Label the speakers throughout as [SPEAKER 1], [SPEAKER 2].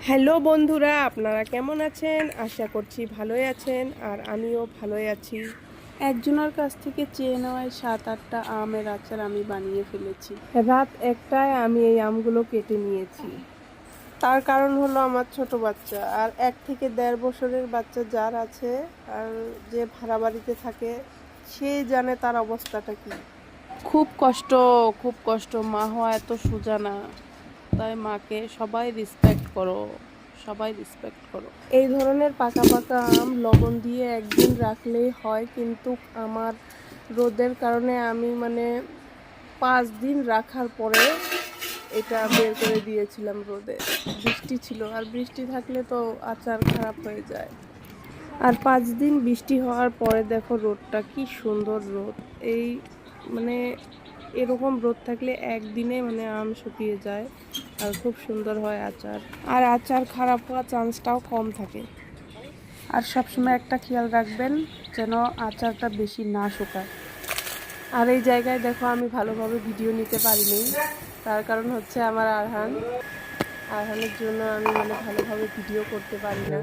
[SPEAKER 1] Hello বন্ধুরা, আপনারা কেমন আছেন? আশা করছি ভালোই আছেন, আর আমিও ভালোই আছি।
[SPEAKER 2] একজনের কাছ থেকে চেয়ে নেওয়ায় 7-8টা আমের আচার আমি বানিয়ে ফেলেছি।
[SPEAKER 1] রাত একটায় আমি এই আমগুলো কেটে নিয়েছি। তার কারণ হলো আমার ছোট বাচ্চা, আর 1 থেকে 1.5 বছরের বাচ্চা যার আছে, আর যে ভাড়া বাড়িতে থাকে, সে জানে তার অবস্থাটা কি।
[SPEAKER 2] খুব কষ্ট, খুব কষ্ট। মা হওয়া এত সোজা না। তাই মাকে সবাই রেসপেক্ট করো, সবাই রেসপেক্ট করো।
[SPEAKER 1] এই ধরনের পাকা পাকা আম লবণ দিয়ে একদিন রাখলেই হয়, কিন্তু আমার রোদের কারণে আমি 5 দিন রাখার পরে এটা বের করে দিয়েছিলাম রোদে। বৃষ্টি ছিল, আর বৃষ্টি থাকলে তো আচার খারাপ হয়ে যায়। আর 5 দিন বৃষ্টি হওয়ার পরে দেখো রোদটা কি সুন্দর রোদ। এই মানে এরকম রোদ থাকলে একদিনে আম শুকিয়ে যায়, আর খুব সুন্দর হয় আচার। আর আচার খারাপ হওয়ার চান্সটাও কম থাকে।
[SPEAKER 2] আর সবসময় একটা খেয়াল রাখবেন যেন আচারটা বেশি না শুকায়।
[SPEAKER 1] আর এই জায়গায় দেখো আমি ভালোভাবে ভিডিও নিতে পারিনি, তার কারণ হচ্ছে আমার আরহানের জন্য আমি ভালোভাবে ভিডিও করতে পারি না।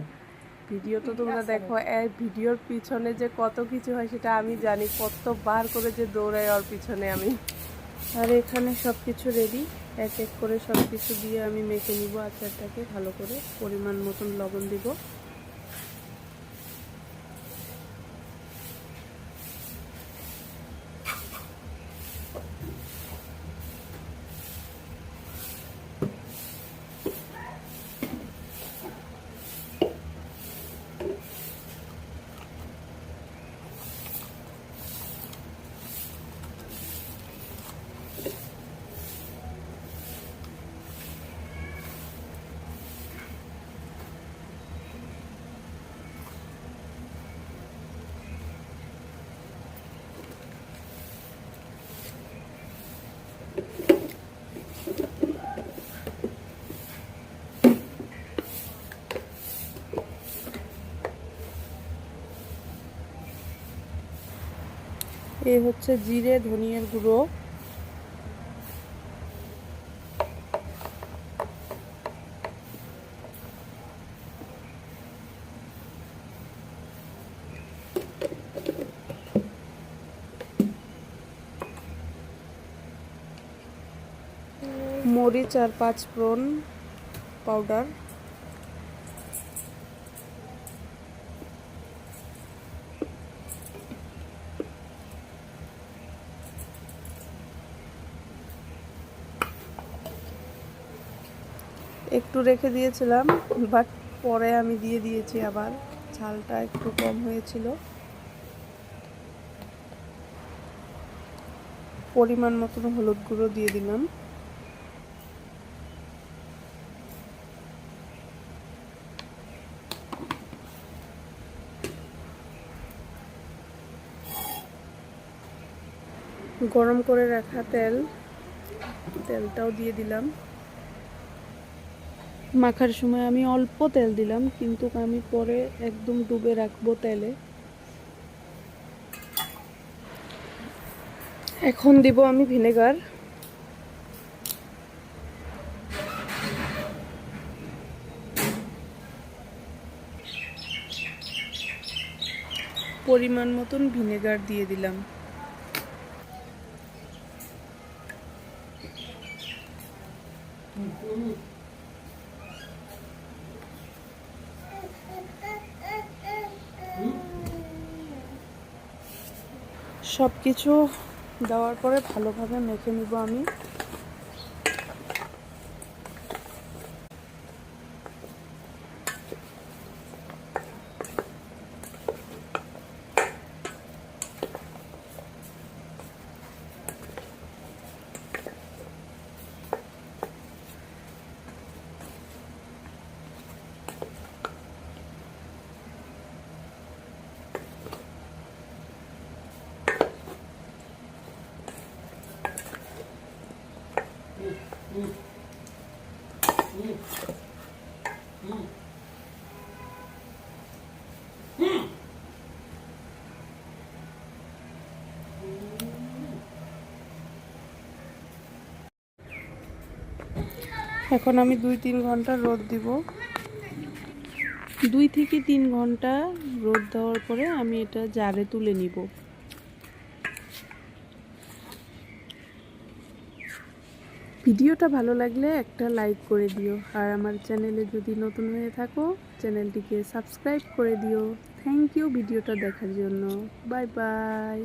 [SPEAKER 1] ভিডিও তো তোমরা দেখো, এই ভিডিওর পিছনে যে কত কিছু হয় সেটা আমি জানি, কতবার করে যে দৌড়াই ওর পিছনে আমি। আর এখানে সব কিছু রেডি, এক এক করে সব কিছু দিয়ে আমি মেখে নিব আচারটাকে ভালো করে। পরিমাণ মতন লবণ দিব। এই হচ্ছে জিরে ধনিয়ার গুঁড়ো, মরিচ আর 5 ফোড়ন পাউডার, একটু রেখে দিয়েছিলাম, বাট পরে আমি দিয়ে দিয়েছি আবার। ঝালটা একটু কম হয়েছিল। পরিমাণ মতন হলুদ গুঁড়ো দিয়ে দিলাম। গরম করে রাখা তেলটাও দিয়ে দিলাম।
[SPEAKER 2] মাখার সময় আমি অল্প তেল দিলাম, কিন্তু আমি পরে একদম ডুবে রাখবো তেলে।
[SPEAKER 1] এখন দিব আমি ভিনেগার। পরিমাণ মতন ভিনেগার দিয়ে দিলাম। সব কিছু দেওয়ার পরে ভালোভাবে মেখে নিব আমি।
[SPEAKER 2] এখন আমি 2-3 ঘন্টা রোদ দিব। 2 থেকে 3 ঘন্টা রোদ দেওয়ার পরে আমি এটা জারে তুলে নিব। ভিডিওটা ভালো লাগলে একটা লাইক করে দিও, আর আমার চ্যানেলে যদি নতুন হয়ে থাকো চ্যানেলটিকে সাবস্ক্রাইব করে দিও। থ্যাংক ইউ ভিডিওটা দেখার জন্য। Bye bye.